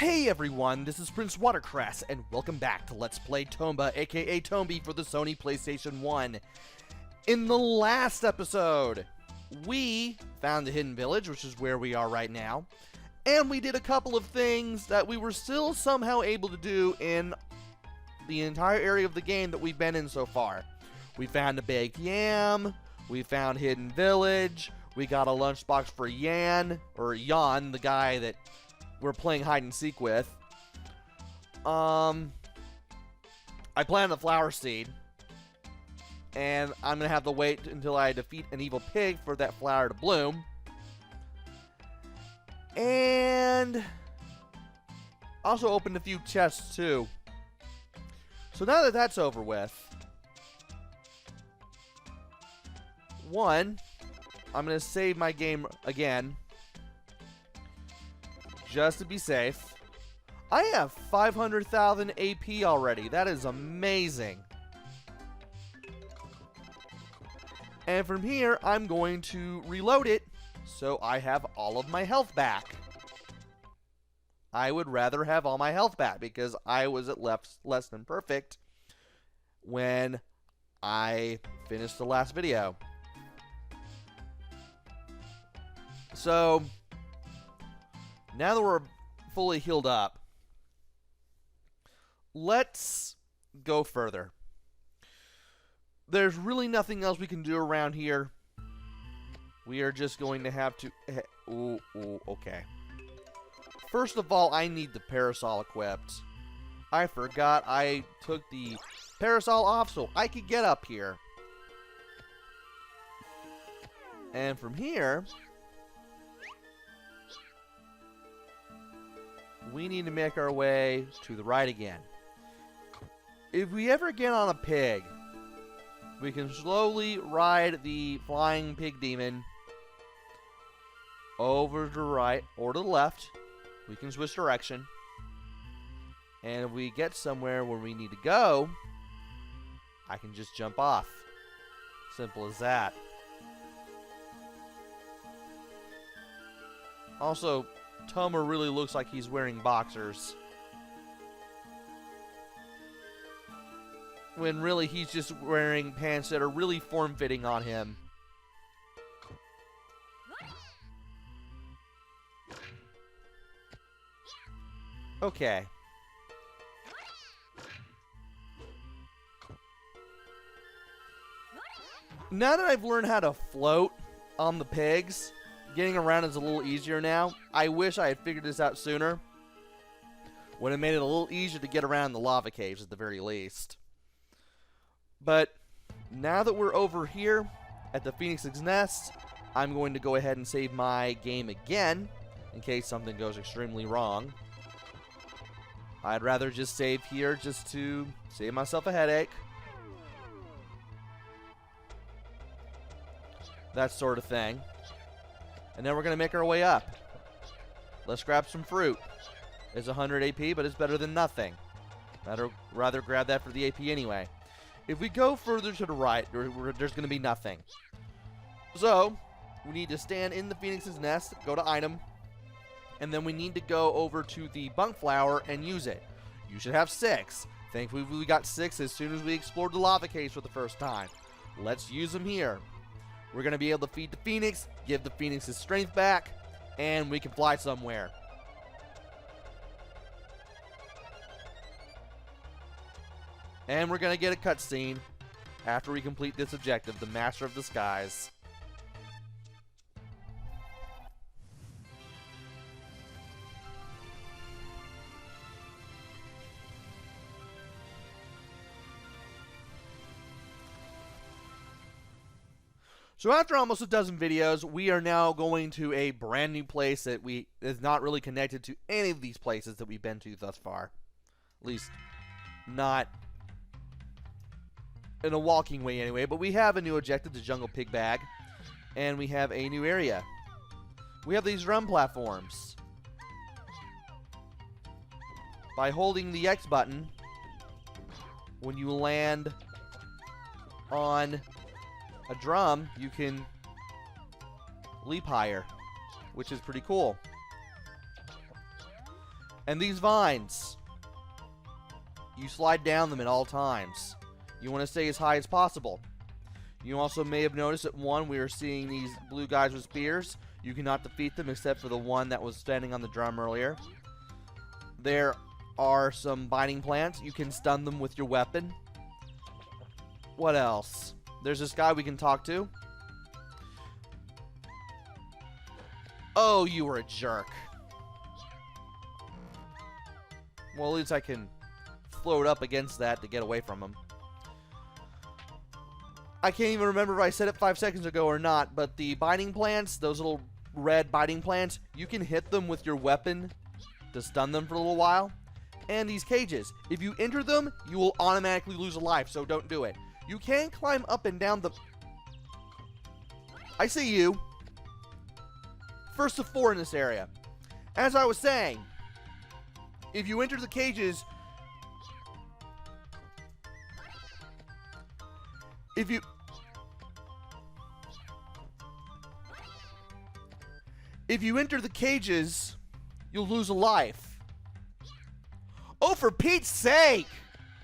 Hey everyone, this is PrinceWatercress, and welcome back to Let's Play Tomba, aka Tombi for the Sony PlayStation 1. In the last episode, we found the hidden village, which is where we are right now, and we did a couple of things that we were still somehow able to do in the entire area of the game that we've been in so far. We found a baked yam, we found hidden village, we got a lunchbox for Jan, the guy that we're playing hide and seek with. I planted a flower seed, and I'm gonna have to wait until I defeat an evil pig for that flower to bloom. And also opened a few chests too. So now that that's over with, I'm gonna save my game again, just to be safe. I have 500,000 AP already. That is amazing. And from here, I'm going to reload it so I have all of my health back. I would rather have all my health back because I was at less than perfect when I finished the last video. So now that we're fully healed up, let's go further. There's really nothing else we can do around here. We are just going to have to... okay. First of all, I need the parasol equipped. I forgot I took the parasol off so I could get up here. And from here, we need to make our way to the right again. If we ever get on a pig, we can slowly ride the flying pig demon over to the right or to the left. We can switch direction. And if we get somewhere where we need to go, I can just jump off. Simple as that. Also, Tomba really looks like he's wearing boxers, when really he's just wearing pants that are really form-fitting on him. Okay. Now that I've learned how to float on the pigs, getting around is a little easier now. I wish I had figured this out sooner, when it made it a little easier to get around the lava caves at the very least. But now that we're over here at the Phoenix's Nest, I'm going to go ahead and save my game again, in case something goes extremely wrong. I'd rather just save here just to save myself a headache. That sort of thing. And then we're going to make our way up. Let's grab some fruit. It's 100 AP, but it's better than nothing. I'd rather grab that for the AP anyway. If we go further to the right, there's going to be nothing. So, we need to stand in the Phoenix's Nest, go to item, and then we need to go over to the bunk flower and use it. You should have 6. Thankfully, we got 6 as soon as we explored the lava caves for the first time. Let's use them here. We're going to be able to feed the Phoenix, give the Phoenix his strength back, and we can fly somewhere. And we're going to get a cutscene after we complete this objective, the Master of the Skies. So after almost a dozen videos, we are now going to a brand new place that is not really connected to any of these places that we've been to thus far. At least, not in a walking way anyway. But we have a new objective, the Jungle Pig Bag. And we have a new area. We have these run platforms. By holding the X button, when you land on a drum, you can leap higher, which is pretty cool. And these vines, you slide down them at all times. You want to stay as high as possible. You also may have noticed at one we are seeing these blue guys with spears. You cannot defeat them except for the one that was standing on the drum earlier. There are some binding plants. You can stun them with your weapon. What else? There's this guy we can talk to. Oh, you were a jerk. Well, at least I can float up against that to get away from him. I can't even remember if I said it 5 seconds ago or not, but the binding plants, those little red binding plants, you can hit them with your weapon to stun them for a little while. And these cages, if you enter them, you will automatically lose a life, so don't do it. You can climb up and down the... I see you. First of 4 in this area. As I was saying, if you enter the cages... If you enter the cages, you'll lose a life. Oh, for Pete's sake!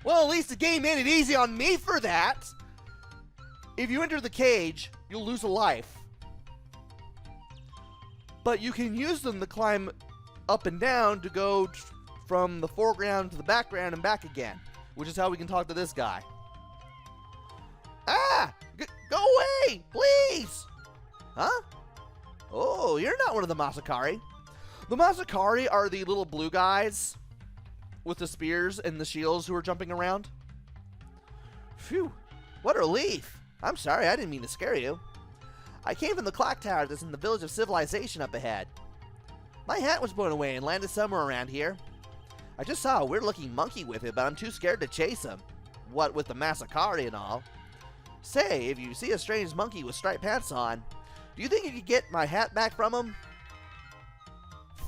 Well, at least the game made it easy on me for that. If you enter the cage, you'll lose a life. But you can use them to climb up and down to go from the foreground to the background and back again, which is how we can talk to this guy. Ah! Go away! Please! Huh? Oh, you're not one of the Masakari. The Masakari are the little blue guys with the spears and the shields who are jumping around. Phew. What a relief. I'm sorry, I didn't mean to scare you. I came from the clock tower that's in the village of civilization up ahead. My hat was blown away and landed somewhere around here. I just saw a weird-looking monkey with it, but I'm too scared to chase him. What with the Masakari and all. Say, if you see a strange monkey with striped hats on, do you think you could get my hat back from him?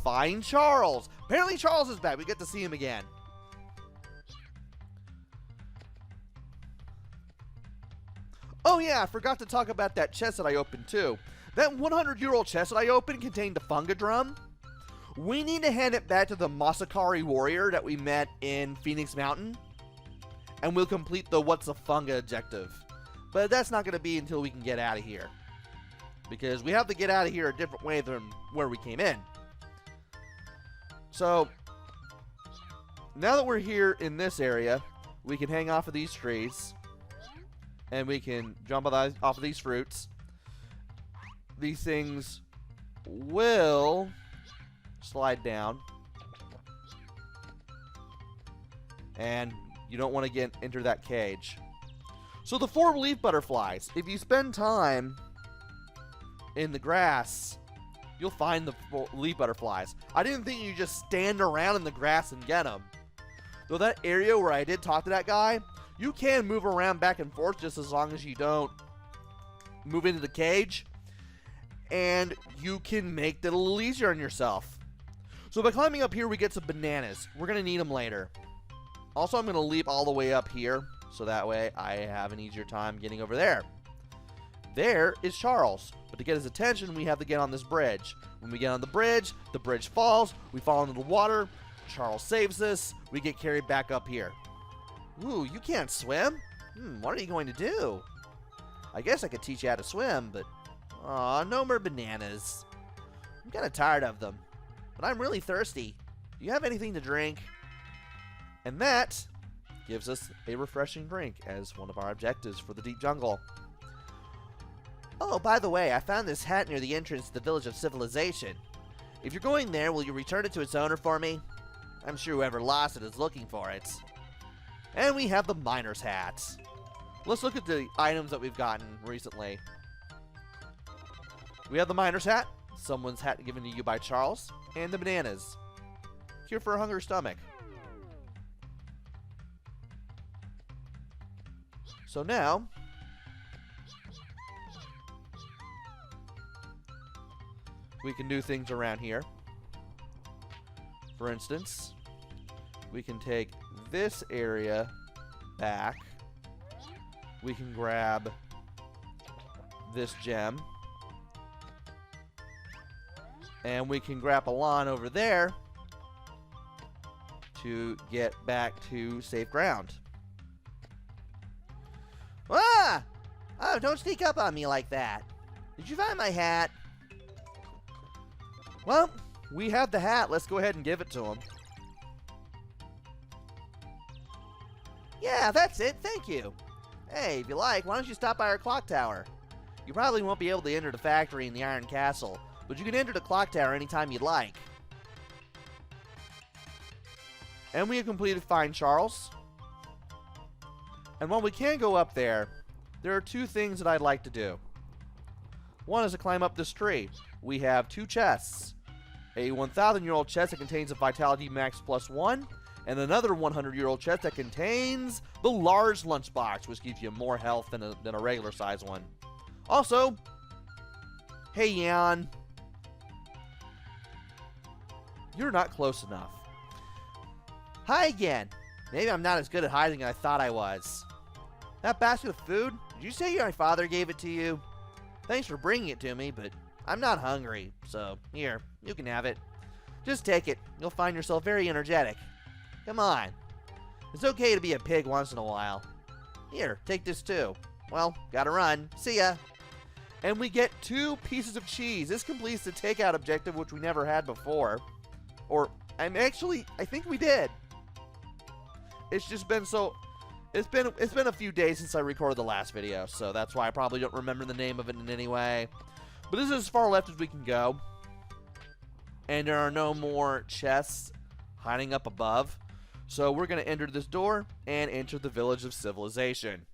Find Charles. Apparently Charles is back. We get to see him again. Oh yeah, I forgot to talk about that chest that I opened too. That 100-year-old chest that I opened contained a funga drum. We need to hand it back to the Masakari warrior that we met in Phoenix Mountain. And we'll complete the What's a Funga objective. But that's not going to be until we can get out of here. Because we have to get out of here a different way than where we came in. So, now that we're here in this area, we can hang off of these trees. And we can jump off of these fruits. These things will slide down. And you don't want to enter that cage. So the 4 leaf butterflies, if you spend time in the grass, you'll find the 4 leaf butterflies. I didn't think you just stand around in the grass and get them. Though that area where I did talk to that guy, you can move around back and forth just as long as you don't move into the cage. And you can make that a little easier on yourself. So by climbing up here, we get some bananas. We're going to need them later. Also, I'm going to leap all the way up here, so that way I have an easier time getting over there. There is Charles. But to get his attention, we have to get on this bridge. When we get on the bridge falls, we fall into the water, Charles saves us, we get carried back up here. Ooh, you can't swim? What are you going to do? I guess I could teach you how to swim, but... Aw, no more bananas. I'm kind of tired of them. But I'm really thirsty. Do you have anything to drink? And that gives us a refreshing drink as one of our objectives for the deep jungle. Oh, by the way, I found this hat near the entrance to the village of civilization. If you're going there, will you return it to its owner for me? I'm sure whoever lost it is looking for it. And we have the miner's hat. Let's look at the items that we've gotten recently. We have the miner's hat, someone's hat given to you by Charles, and the bananas. Cure for a hungry stomach. So now, we can do things around here. For instance, we can take this area back. We can grab this gem. And we can grapple on over there to get back to safe ground. Ah! Oh, don't sneak up on me like that. Did you find my hat? Well, we have the hat. Let's go ahead and give it to him. Yeah, that's it. Thank you. Hey, if you like, why don't you stop by our clock tower? You probably won't be able to enter the factory in the Iron Castle, but you can enter the clock tower anytime you'd like. And we have completed Find Charles. And while we can go up there, there are two things that I'd like to do. One is to climb up this tree. We have two chests. A 1,000-year-old chest that contains a Vitality Max +1, and another 100-year-old chest that contains the large lunchbox, which gives you more health than a regular size one. Also, hey Yan, you're not close enough. Hi again. Maybe I'm not as good at hiding as I thought I was. That basket of food, did you say my father gave it to you? Thanks for bringing it to me, but I'm not hungry, so here, you can have it. Just take it. You'll find yourself very energetic. Come on. It's okay to be a pig once in a while. Here, take this too. Well, gotta run. See ya. And we get 2 pieces of cheese. This completes the takeout objective, which we never had before. Or, I think we did. It's just been so... It's been a few days since I recorded the last video, so that's why I probably don't remember the name of it in any way. But this is as far left as we can go. And there are no more chests hiding up above. So we're going to enter this door and enter the Village of Civilization.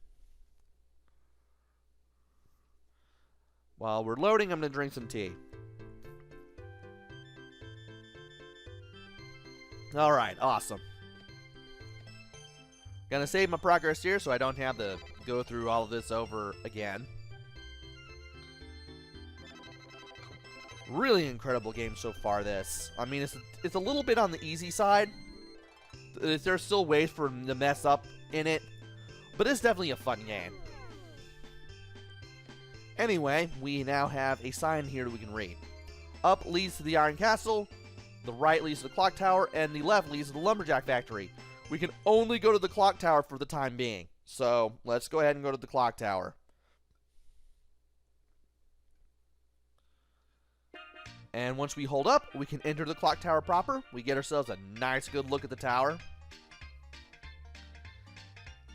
While we're loading, I'm going to drink some tea. Alright, awesome. Gonna save my progress here so I don't have to go through all of this over again. Really incredible game so far, this. I mean, it's a little bit on the easy side. There's still ways for them to mess up in it, but it's definitely a fun game. Anyway, we now have a sign here that we can read. Up leads to the Iron Castle, the right leads to the clock tower, and the left leads to the lumberjack factory. We can only go to the clock tower for the time being. So, let's go ahead and go to the clock tower. And once we hold up, we can enter the clock tower proper. We get ourselves a nice good look at the tower.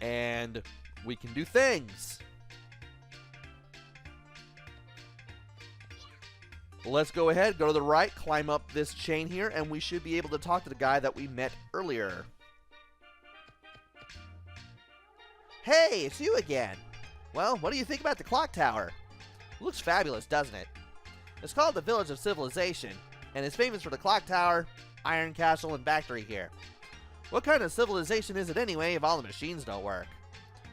And we can do things. Let's go ahead, go to the right, climb up this chain here, and we should be able to talk to the guy that we met earlier. Hey, it's you again. Well, what do you think about the clock tower? Looks fabulous, doesn't it? It's called the Village of Civilization, and it's famous for the clock tower, iron castle, and factory here. What kind of civilization is it anyway if all the machines don't work?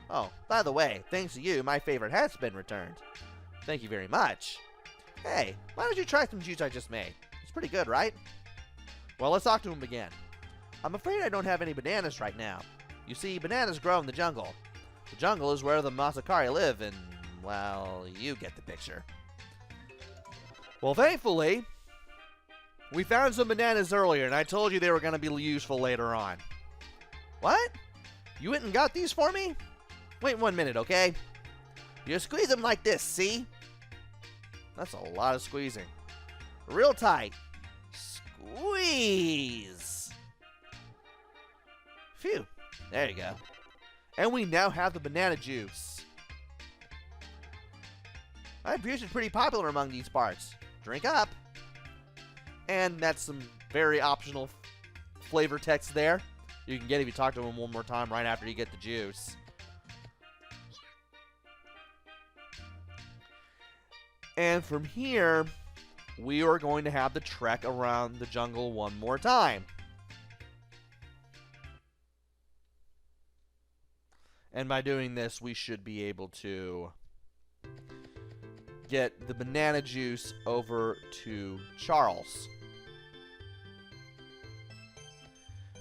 Oh, by the way, thanks to you, my favorite hat's been returned. Thank you very much. Hey, why don't you try some juice I just made? It's pretty good, right? Well, let's talk to him again. I'm afraid I don't have any bananas right now. You see, bananas grow in the jungle. The jungle is where the Masakari live, and, well, you get the picture. Well, thankfully, we found some bananas earlier, and I told you they were going to be useful later on. What? You went and got these for me? Wait 1 minute, okay? You squeeze them like this, see? That's a lot of squeezing. Real tight. Squeeze! Phew. There you go. And we now have the banana juice. I've heard it's pretty popular among these parts. Drink up. And that's some very optional flavor text there. You can get if you talk to him one more time right after you get the juice. And from here, we are going to have the trek around the jungle one more time. And by doing this, we should be able to get the banana juice over to Charles.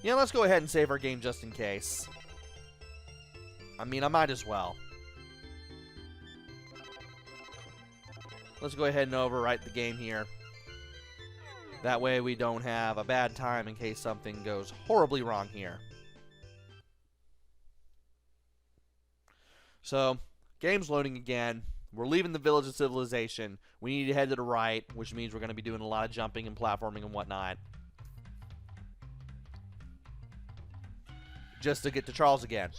Yeah, let's go ahead and save our game just in case. I mean, I might as well. Let's go ahead and overwrite the game here. That way we don't have a bad time in case something goes horribly wrong here. So, game's loading again. We're leaving the Village of Civilization. We need to head to the right, which means we're going to be doing a lot of jumping and platforming and whatnot. Just to get to Charles again.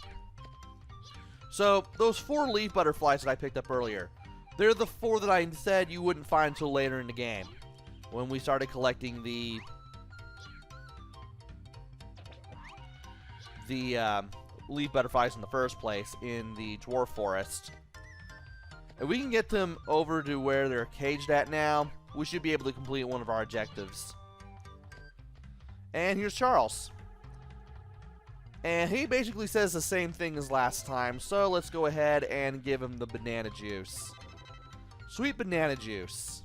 So, those 4 leaf butterflies that I picked up earlier, they're the 4 that I said you wouldn't find until later in the game, when we started collecting the leaf butterflies in the first place in the dwarf forest. If we can get them over to where they're caged at now, we should be able to complete one of our objectives. And here's Charles. And he basically says the same thing as last time, so let's go ahead and give him the banana juice. Sweet banana juice.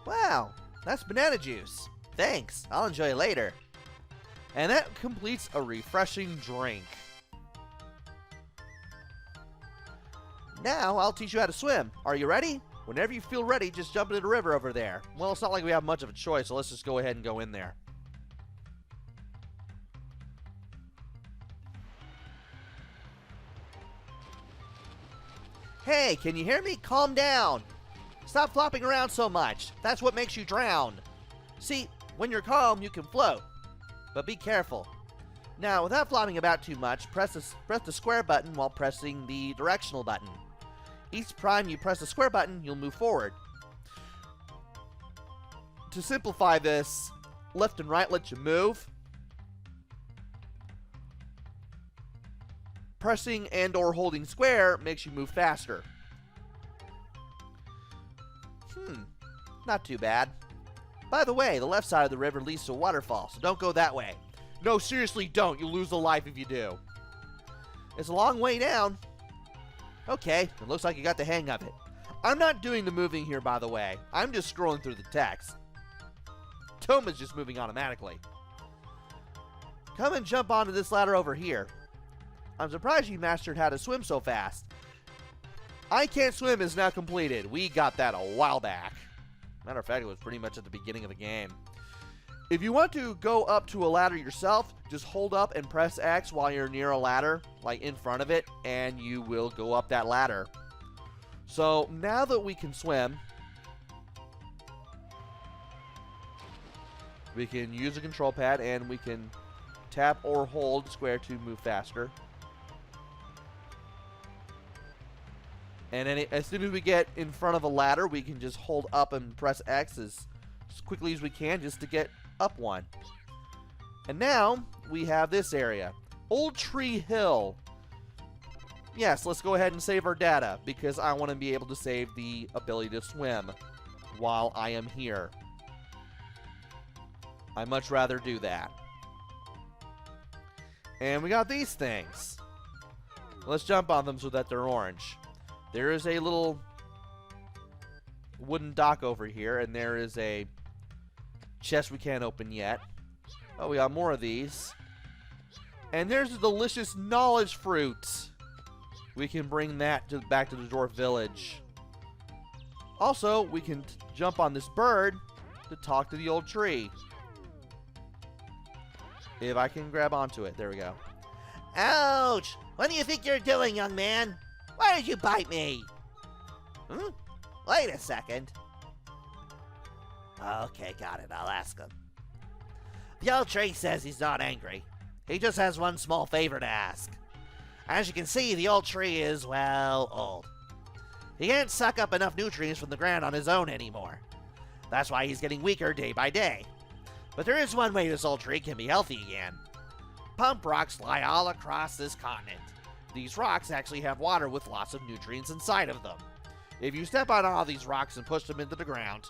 Wow, that's banana juice. Thanks, I'll enjoy it later. And that completes a refreshing drink. Now I'll teach you how to swim. Are you ready? Whenever you feel ready, just jump into the river over there. Well, it's not like we have much of a choice, so let's just go ahead and go in there. Hey, can you hear me? Calm down. Stop flopping around so much. That's what makes you drown. See, when you're calm, you can float. But be careful. Now, without flopping about too much, press the square button while pressing the directional button. Each time you press the square button, you'll move forward. To simplify this, left and right let you move. Pressing and or holding square makes you move faster. Not too bad. By the way, the left side of the river leads to a waterfall, so don't go that way. No, seriously, don't. You'll lose a life if you do. It's a long way down. Okay, it looks like you got the hang of it. I'm not doing the moving here, by the way. I'm just scrolling through the text. Tomba's just moving automatically. Come and jump onto this ladder over here. I'm surprised you mastered how to swim so fast. I Can't Swim is now completed. We got that a while back. Matter of fact, it was pretty much at the beginning of the game. If you want to go up to a ladder yourself, just hold up and press X while you're near a ladder, like in front of it, and you will go up that ladder. So now that we can swim, we can use a control pad and we can tap or hold square to move faster. And then as soon as we get in front of a ladder, we can just hold up and press X as quickly as we can just to get up one. And now we have this area. Old Tree Hill. Yes, let's go ahead and save our data because I want to be able to save the ability to swim while I am here. I'd much rather do that. And we got these things. Let's jump on them so that they're orange. There is a little wooden dock over here, and there is a chest we can't open yet. Oh, we got more of these. And there's a delicious knowledge fruit. We can bring that back to the dwarf village. Also, we can jump on this bird to talk to the old tree. If I can grab onto it. There we go. Ouch! What do you think you're doing, young man? Why did you bite me? Wait a second. Okay, got it. I'll ask him. The old tree says he's not angry. He just has one small favor to ask. As you can see, the old tree is, well, old. He can't suck up enough nutrients from the ground on his own anymore. That's why he's getting weaker day by day. But there is one way this old tree can be healthy again. Pump rocks lie all across this continent. These rocks actually have water with lots of nutrients inside of them. If you step on all these rocks and push them into the ground,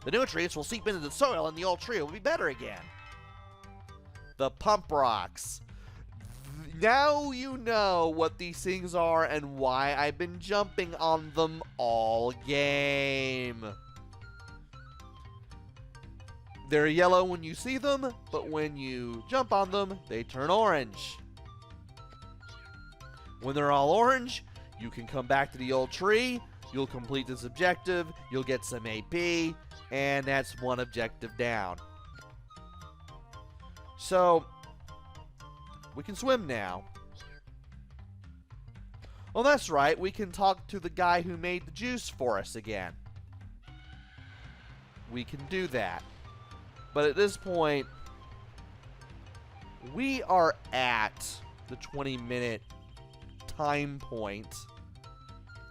the nutrients will seep into the soil and the old tree will be better again. The pump rocks. Now you know what these things are and why I've been jumping on them all game. They're yellow when you see them, but when you jump on them, they turn orange. When they're all orange, you can come back to the old tree, You'll complete this objective, you'll get some AP, and that's one objective down. So, we can swim now. Oh, that's right, we can talk to the guy who made the juice for us again. We can do that. But at this point, we are at the 20-minute time point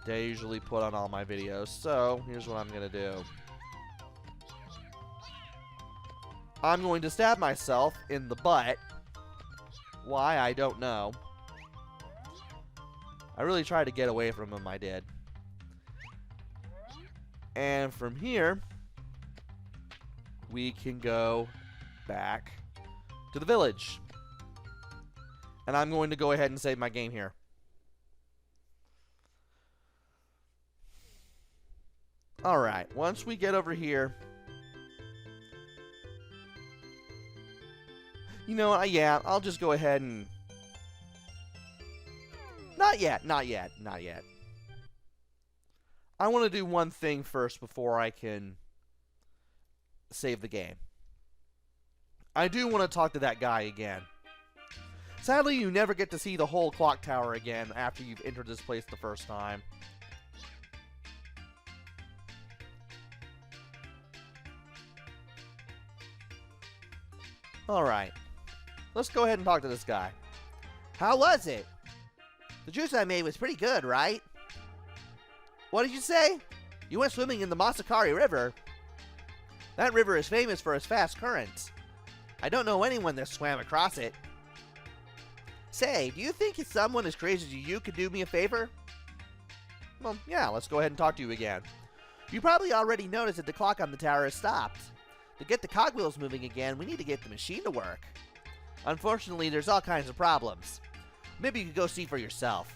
that I usually put on all my videos. So, here's what I'm going to do. I'm going to stab myself in the butt. Why, I don't know. I really tried to get away from him, I did. And from here, we can go back to the village. And I'm going to go ahead and save my game here. Alright, once we get over here... You know what, yeah, I'll just go ahead and... Not yet. I want to do one thing first before I can save the game. I do want to talk to that guy again. Sadly, you never get to see the whole clock tower again after you've entered this place the first time. Alright. Let's go ahead and talk to this guy. How was it? The juice I made was pretty good, right? What did you say? You went swimming in the Masakari River. That river is famous for its fast currents. I don't know anyone that swam across it. Say, do you think if someone as crazy as you could do me a favor? Well, yeah, let's go ahead and talk to you again. You probably already noticed that the clock on the tower has stopped. To get the cogwheels moving again, we need to get the machine to work. Unfortunately, there's all kinds of problems. Maybe you could go see for yourself.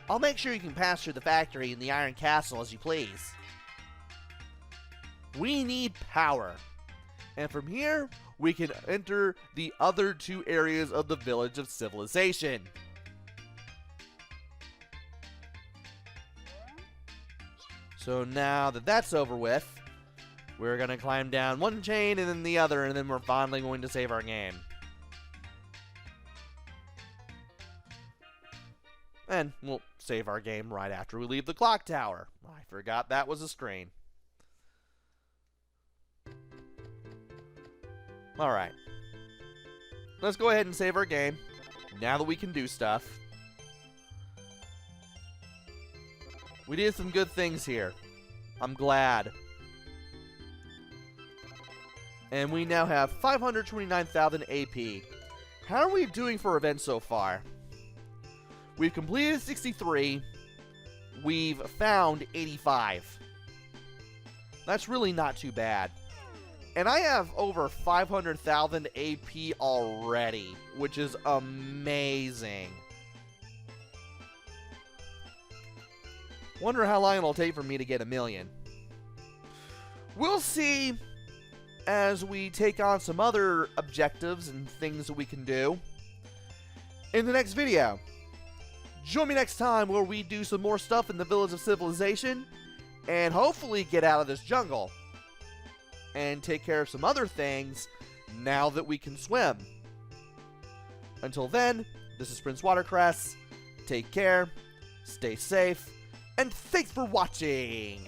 I'll make sure you can pass through the factory and the Iron Castle as you please. We need power. And from here, we can enter the other two areas of the Village of Civilization. So now that that's over with, we're going to climb down one chain and then the other, and then we're finally going to save our game. And we'll save our game right after we leave the clock tower. I forgot that was a screen. Alright. Let's go ahead and save our game, now that we can do stuff. We did some good things here. I'm glad. And we now have 529,000 AP. How are we doing for events so far? We've completed 63. We've found 85. That's really not too bad. And I have over 500,000 AP already, which is amazing. Wonder how long it'll take for me to get 1,000,000. We'll see as we take on some other objectives and things that we can do in the next video. Join me next time where we do some more stuff in the Village of Civilization and hopefully get out of this jungle and take care of some other things now that we can swim. Until then, this is PrinceWatercress. Take care, stay safe, and thanks for watching!